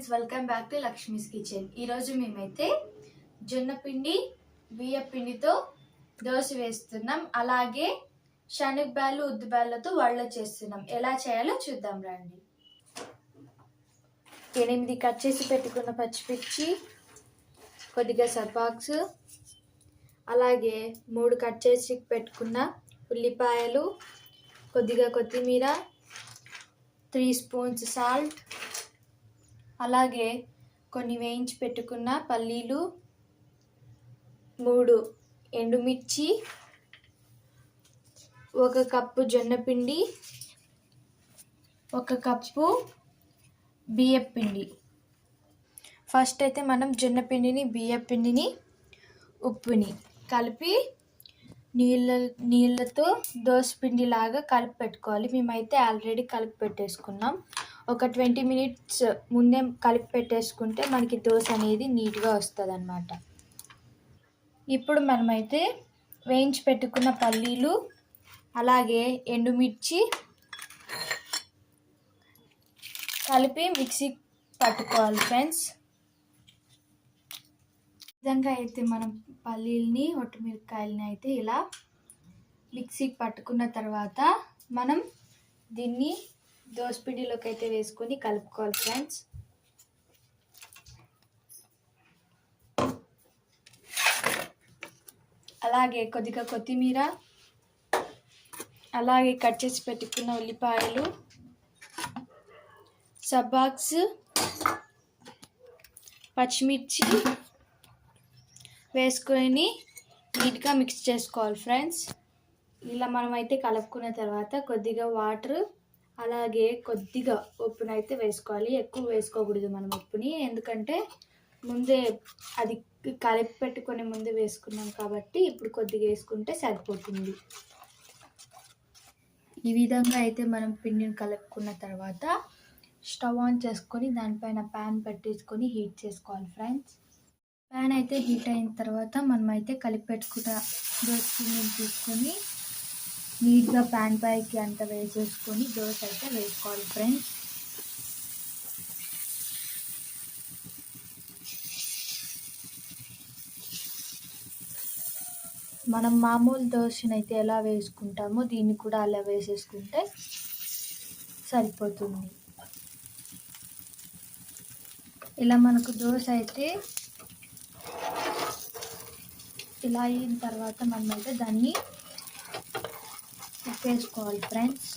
Friends, welcome back to Lakshmi's kitchen. ఈరోజు మేమైతే జొన్న పిండి బియ్య పిండితో దోశ వేస్తున్నాం. అలాగే శనగబ్యాళ్ళు ఉద్దిబ్యాళ్ళతో వడలు చేస్తున్నాం. ఎలా చేయాలో చూద్దాం రండి. 8 కట్ చేసి పెట్టుకున్న పచ్చిమిర్చి, కొద్దిగా సర్పాక్స్, అలాగే 3 కట్ చేసి పెట్టుకున్న ఉల్లిపాయలు, కొద్దిగా కొత్తిమీర, 3 స్పూన్స్ సాల్ట్, అలాగే కొన్ని వేయించి పెట్టుకున్న పల్లీలు, 3 ఎండుమిర్చి, 1 కప్పు జొన్నపిండి, 1 కప్పు బియ్యపిండి. ఫస్ట్ అయితే మనం జొన్నపిండిని, బియ్యపిండిని, ఉప్పుని కలిపి నీళ్ళతో దోసపిండి లాగా కలిపి పెట్టుకోవాలి. మేమైతే ఆల్రెడీ కలిపి పెట్టేసుకున్నాం. ఒక 20 మినిట్స్ ముందే కలిపి పెట్టేసుకుంటే మనకి దోశ అనేది నీట్గా వస్తుంది అన్నమాట. ఇప్పుడు మనమైతే వేయించి పెట్టుకున్న పల్లీలు, అలాగే ఎండుమిర్చి కలిపి మిక్సీ పట్టుకోవాలి ఫ్రెండ్స్. ఈ విధంగా అయితే మనం పల్లీలని, ఒట్టిమిరపకాయలని అయితే ఇలా మిక్సీకి పట్టుకున్న తర్వాత మనం దీన్ని దోసపిండిలోకి అయితే వేసుకొని కలుపుకోవాలి ఫ్రెండ్స్. అలాగే కొద్దిగా కొత్తిమీర, అలాగే కట్ చేసి పెట్టుకున్న ఉల్లిపాయలు, సబ్బాక్స్, పచ్చిమిర్చి వేసుకొని నీట్గా మిక్స్ చేసుకోవాలి ఫ్రెండ్స్. ఇలా మనమైతే కలుపుకున్న తర్వాత కొద్దిగా వాటర్, అలాగే కొద్దిగా ఉప్పునైతే వేసుకోవాలి. ఎక్కువ వేసుకోకూడదు మనం ఉప్పుని, ఎందుకంటే ముందే అది కలిపి పెట్టుకొని ముందే వేసుకున్నాం కాబట్టి ఇప్పుడు కొద్దిగా వేసుకుంటే సరిపోతుంది. ఈ విధంగా అయితే మనం పిండిని కలుపుకున్న తర్వాత స్టవ్ ఆన్ చేసుకొని దానిపైన ప్యాన్ పెట్టేసుకొని హీట్ చేసుకోవాలి ఫ్రెండ్స్. ప్యాన్ అయితే హీట్ అయిన తర్వాత మనమైతే కలిపి పెట్టుకున్న దోశ పిండిని తీసుకొని నీట్గా ప్యాన్ పైకి అంతా వేసేసుకొని దోశ అయితే వేసుకోవాలి ఫ్రెండ్స్. మనం మామూలు దోశను అయితే ఎలా వేసుకుంటామో దీన్ని కూడా అలా వేసేసుకుంటే సరిపోతుంది. ఇలా మనకు దోశ అయితే ఇలా అయిన తర్వాత మనమైతే దాన్ని వేసుకోవాలి ఫ్రెండ్స్.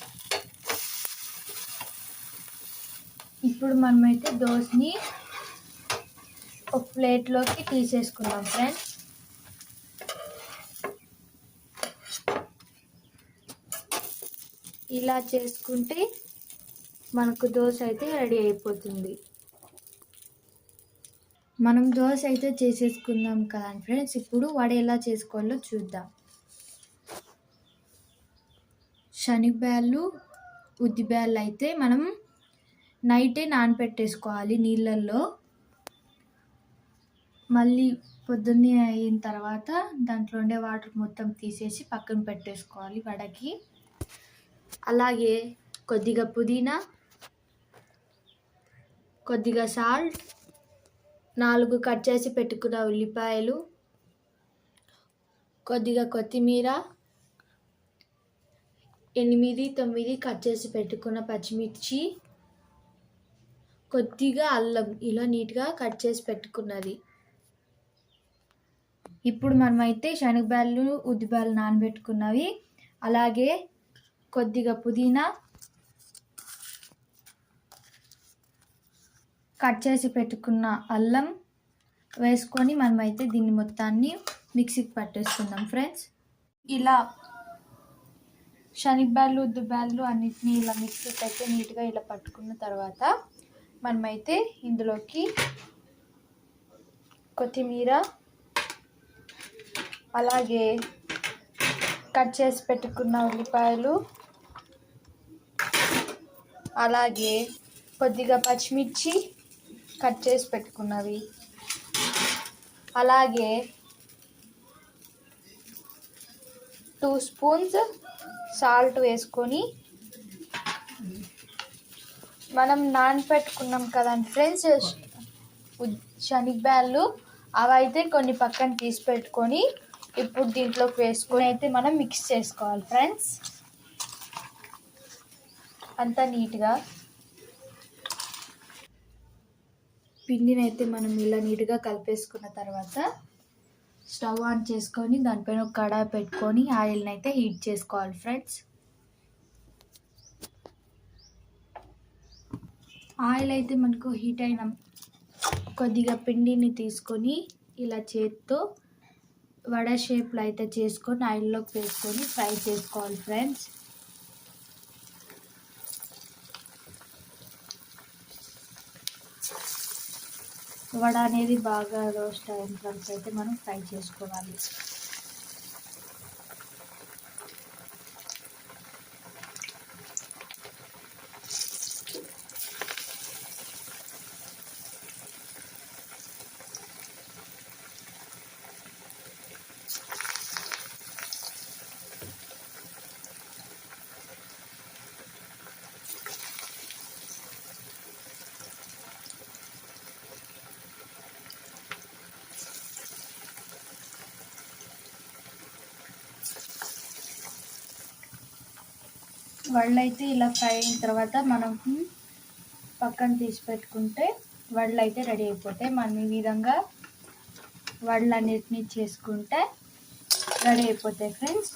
ఇప్పుడు మనమైతే దోశని ఒక ప్లేట్లోకి తీసేసుకుందాం ఫ్రెండ్స్. ఇలా చేసుకుంటే మనకు దోశ అయితే రెడీ అయిపోతుంది. మనం దోశ అయితే చేసేసుకుందాం కదా ఫ్రెండ్స్. ఇప్పుడు వడ ఎలా చేసుకోవాలో చూద్దాం. శనగబ్యాళ్ళు, ఉద్దిబ్యాళ్ళు అయితే మనం నైటే నానబెట్టేసుకోవాలి నీళ్ళల్లో. మళ్ళీ పొద్దున్నే అయిన తర్వాత దాంట్లో ఉండే వాటర్ మొత్తం తీసేసి పక్కన పెట్టేసుకోవాలి వడకి. అలాగే కొద్దిగా పుదీనా, కొద్దిగా సాల్ట్, 4 కట్ చేసి పెట్టుకున్న ఉల్లిపాయలు, కొద్దిగా కొత్తిమీర, 8-9 కట్ చేసి పెట్టుకున్న పచ్చిమిర్చి, కొద్దిగా అల్లం ఇలా నీట్గా కట్ చేసి పెట్టుకున్నది. ఇప్పుడు మనమైతే శనగబ్యాళ్ళు, ఉద్దిబ్యాళ్ళు నానబెట్టుకున్నవి, అలాగే కొద్దిగా పుదీనా, కట్ చేసి పెట్టుకున్న అల్లం వేసుకొని మనమైతే దీన్ని మొత్తాన్ని మిక్సీకి పట్టేసుకుందాం ఫ్రెండ్స్. ఇలా శనగబ్యాళ్ళు, ఉద్దిబ్యాళ్ళు అన్నిటినీ ఇలా మిక్సీకి అయితే నీట్గా ఇలా పట్టుకున్న తర్వాత మనమైతే ఇందులోకి కొత్తిమీర, అలాగే కట్ చేసి పెట్టుకున్న ఉల్లిపాయలు, అలాగే కొద్దిగా పచ్చిమిర్చి కట్ చేసి పెట్టుకున్నవి, అలాగే 2 స్పూన్స్ సాల్ట్ వేసుకొని మనం నానపెట్టుకున్నాం కదండి ఫ్రెండ్స్ శనగబ్యాళ్ళు, అవి అయితే కొన్ని పక్కన తీసి పెట్టుకొని ఇప్పుడు దీంట్లోకి వేసుకొని అయితే మనం మిక్స్ చేసుకోవాలి ఫ్రెండ్స్ అంతా నీట్గా. పిండిని అయితే మనం ఇలా నీట్గా కలిపేసుకున్న తర్వాత స్టవ్ ఆన్ చేసుకొని దానిపైన ఒక కడాయి పెట్టుకొని ఆయిల్ని అయితే హీట్ చేసుకోవాలి ఫ్రెండ్స్. ఆయిల్ అయితే మనకు హీట్ అయిన కొద్దిగా పిండిని తీసుకొని ఇలా చేత్తో వడ షేప్లో అయితే చేసుకొని ఆయిల్లోకి వేసుకొని ఫ్రై చేసుకోవాలి ఫ్రెండ్స్. వడ అనేది బాగా రోస్ట్ అయిన వరకు అయితే మనం ఫ్రై చేసుకోవాలి. వడలు అయితే ఇలా ఫ్రై అయిన తర్వాత మనం పక్కన తీసి పెట్టుకుంటే వడలు అయితే రెడీ అయిపోతాయి. మనం ఈ విధంగా వడలు అన్నిటినీ చేసుకుంటే రెడీ అయిపోతాయి ఫ్రెండ్స్.